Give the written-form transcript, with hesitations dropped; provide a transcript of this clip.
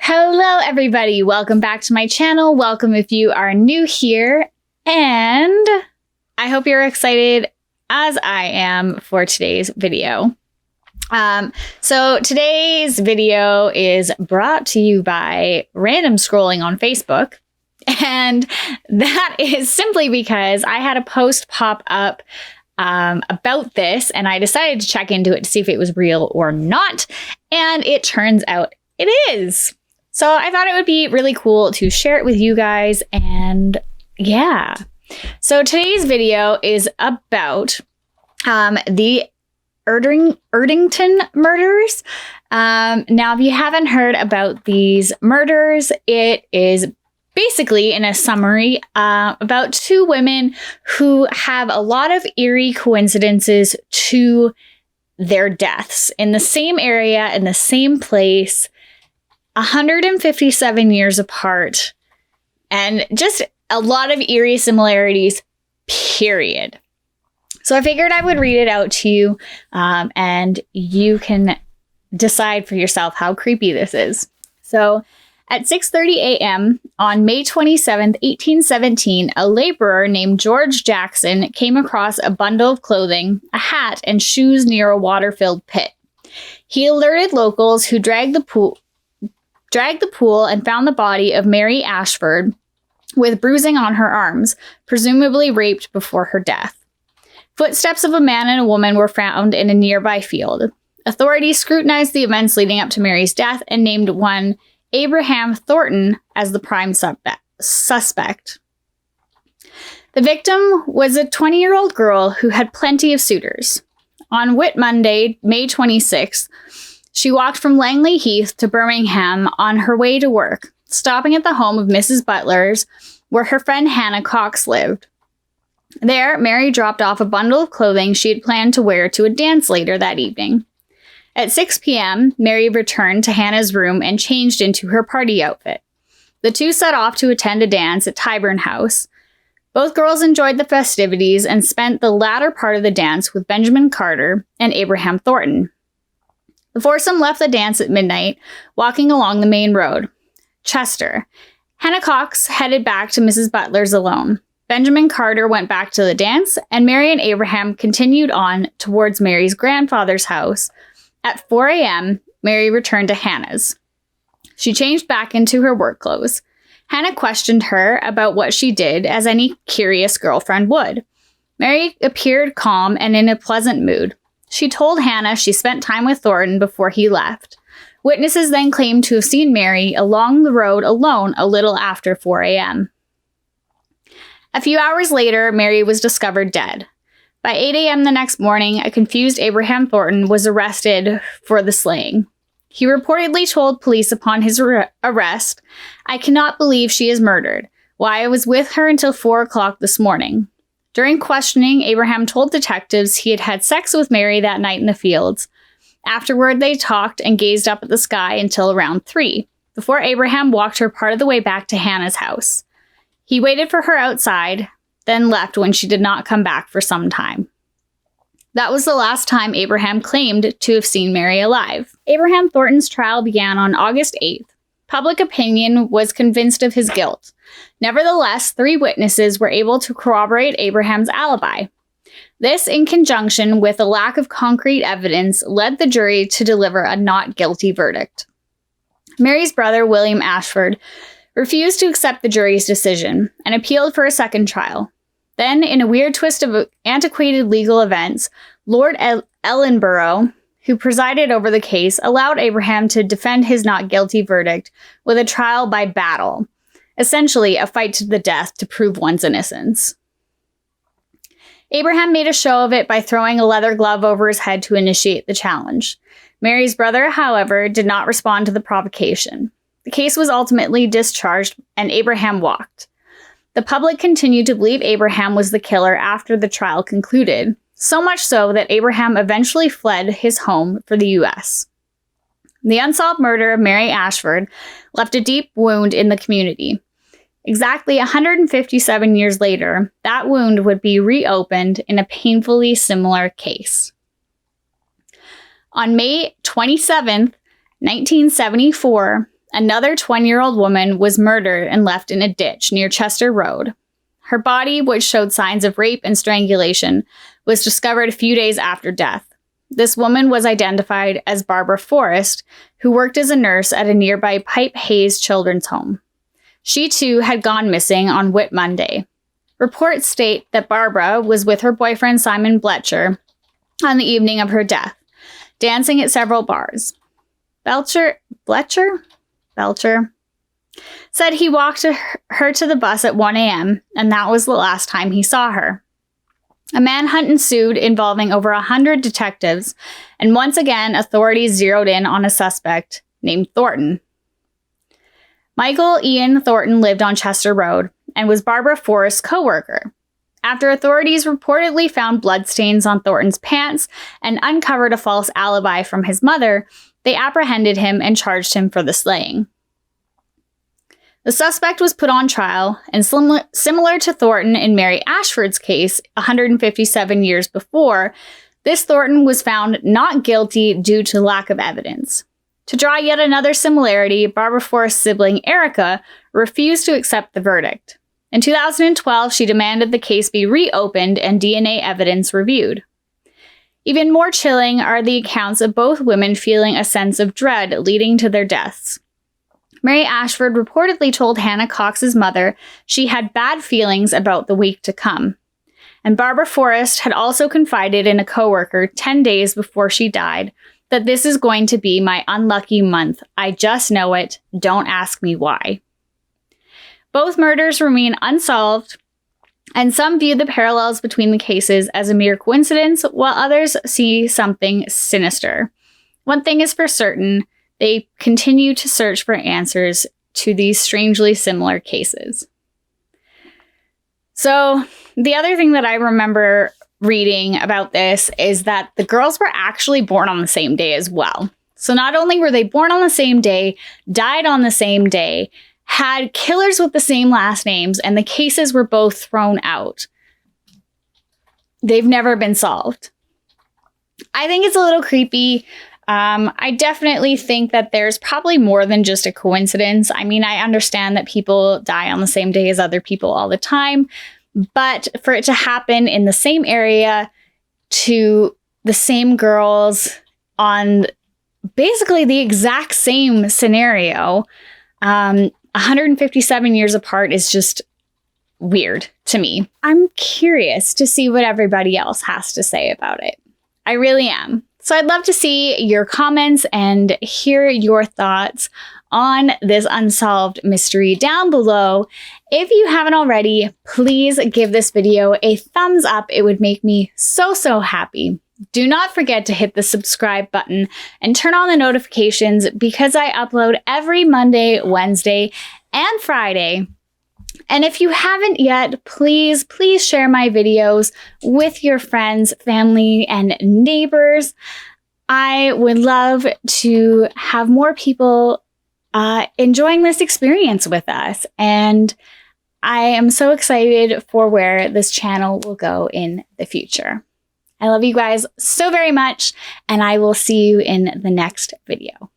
Hello everybody, welcome back to my channel. Welcome if you are new here, and I hope you're excited as I am for today's video. So today's video is brought to you by random scrolling on Facebook, and that is simply because I had a post pop up about this, and I decided to check into it to see if it was real or not, and it turns out it is. So I thought it would be really cool to share it with you guys, and yeah. So today's video is about the Erdington murders. Now, if you haven't heard about these murders, it is basically, in a summary, about two women who have a lot of eerie coincidences to their deaths in the same area, in the same place, 157 years apart, and just a lot of eerie similarities, period. So I figured I would read it out to you, and you can decide for yourself how creepy this is. So at 6:30 a.m. on May 27th, 1817, a laborer named George Jackson came across a bundle of clothing, a hat, and shoes near a water-filled pit. He alerted locals, who dragged the pool and found the body of Mary Ashford with bruising on her arms, presumably raped before her death. Footsteps of a man and a woman were found in a nearby field. Authorities scrutinized the events leading up to Mary's death and named one Abraham Thornton as the prime suspect. The victim was a 20-year-old girl who had plenty of suitors. On Whit Monday, May 26th, she walked from Langley Heath to Birmingham on her way to work, stopping at the home of Mrs. Butler's, where her friend Hannah Cox lived. There, Mary dropped off a bundle of clothing she had planned to wear to a dance later that evening. At 6 p.m., Mary returned to Hannah's room and changed into her party outfit. The two set off to attend a dance at Tyburn House. Both girls enjoyed the festivities and spent the latter part of the dance with Benjamin Carter and Abraham Thornton. The foursome left the dance at midnight, walking along the main road. Chester. Hannah Cox headed back to Mrs. Butler's alone. Benjamin Carter went back to the dance, and Mary and Abraham continued on towards Mary's grandfather's house. At 4 a.m., Mary returned to Hannah's. She changed back into her work clothes. Hannah questioned her about what she did, as any curious girlfriend would. Mary appeared calm and in a pleasant mood. She told Hannah she spent time with Thornton before he left. Witnesses then claimed to have seen Mary along the road alone a little after 4 a.m. A few hours later, Mary was discovered dead. By 8 a.m. the next morning, a confused Abraham Thornton was arrested for the slaying. He reportedly told police upon his arrest, "I cannot believe she is murdered. Why, I was with her until 4 o'clock this morning." During questioning, Abraham told detectives he had had sex with Mary that night in the fields. Afterward, they talked and gazed up at the sky until around 3, before Abraham walked her part of the way back to Hannah's house. He waited for her outside, then left when she did not come back for some time. That was the last time Abraham claimed to have seen Mary alive. Abraham Thornton's trial began on August 8th. Public opinion was convinced of his guilt. Nevertheless, 3 witnesses were able to corroborate Abraham's alibi. This, in conjunction with a lack of concrete evidence, led the jury to deliver a not guilty verdict. Mary's brother, William Ashford, refused to accept the jury's decision and appealed for a second trial. Then, in a weird twist of antiquated legal events, Lord Ellenborough, who presided over the case, allowed Abraham to defend his not guilty verdict with a trial by battle, essentially a fight to the death to prove one's innocence. Abraham made a show of it by throwing a leather glove over his head to initiate the challenge. Mary's brother, however, did not respond to the provocation. The case was ultimately discharged, and Abraham walked. The public continued to believe Abraham was the killer after the trial concluded, so much so that Abraham eventually fled his home for the U.S. The unsolved murder of Mary Ashford left a deep wound in the community. Exactly 157 years later, that wound would be reopened in a painfully similar case. On May 27th, 1974, another 20-year-old woman was murdered and left in a ditch near Chester Road. Her body, which showed signs of rape and strangulation, was discovered a few days after death. This woman was identified as Barbara Forrest, who worked as a nurse at a nearby Pipe Hayes Children's Home. She too had gone missing on Whit Monday. Reports state that Barbara was with her boyfriend Simon Bletcher on the evening of her death, dancing at several bars. Belcher said he walked her to the bus at 1 a.m., and that was the last time he saw her. A manhunt ensued involving over 100 detectives, and once again, authorities zeroed in on a suspect named Thornton. Michael Ian Thornton lived on Chester Road and was Barbara Forrest's co-worker. After authorities reportedly found bloodstains on Thornton's pants and uncovered a false alibi from his mother, they apprehended him and charged him for the slaying. The suspect was put on trial, and similar to Thornton in Mary Ashford's case 157 years before, this Thornton was found not guilty due to lack of evidence. To draw yet another similarity, Barbara Forrest's sibling Erica refused to accept the verdict. In 2012, she demanded the case be reopened and DNA evidence reviewed. Even more chilling are the accounts of both women feeling a sense of dread leading to their deaths. Mary Ashford reportedly told Hannah Cox's mother she had bad feelings about the week to come. And Barbara Forrest had also confided in a coworker 10 days before she died that this is going to be my unlucky month. I just know it. Don't ask me why. Both murders remain unsolved, and some view the parallels between the cases as a mere coincidence, while others see something sinister. One thing is for certain, they continue to search for answers to these strangely similar cases. So, the other thing that I remember reading about this is that the girls were actually born on the same day as well. So not only were they born on the same day, died on the same day, had killers with the same last names, and the cases were both thrown out. They've never been solved. I think it's a little creepy. I definitely think that there's probably more than just a coincidence. I mean, I understand that people die on the same day as other people all the time, but for it to happen in the same area to the same girls on basically the exact same scenario, 157 years apart is just weird to me. I'm curious to see what everybody else has to say about it. I really am. So I'd love to see your comments and hear your thoughts on this unsolved mystery down below. If you haven't already, please give this video a thumbs up. It would make me so happy. Do not forget to hit the subscribe button and turn on the notifications because I upload every Monday, Wednesday, and Friday. And if you haven't yet, please share my videos with your friends, family, and neighbors. I would love to have more people enjoying this experience with us. And I am so excited for where this channel will go in the future. I love you guys so very much, and I will see you in the next video.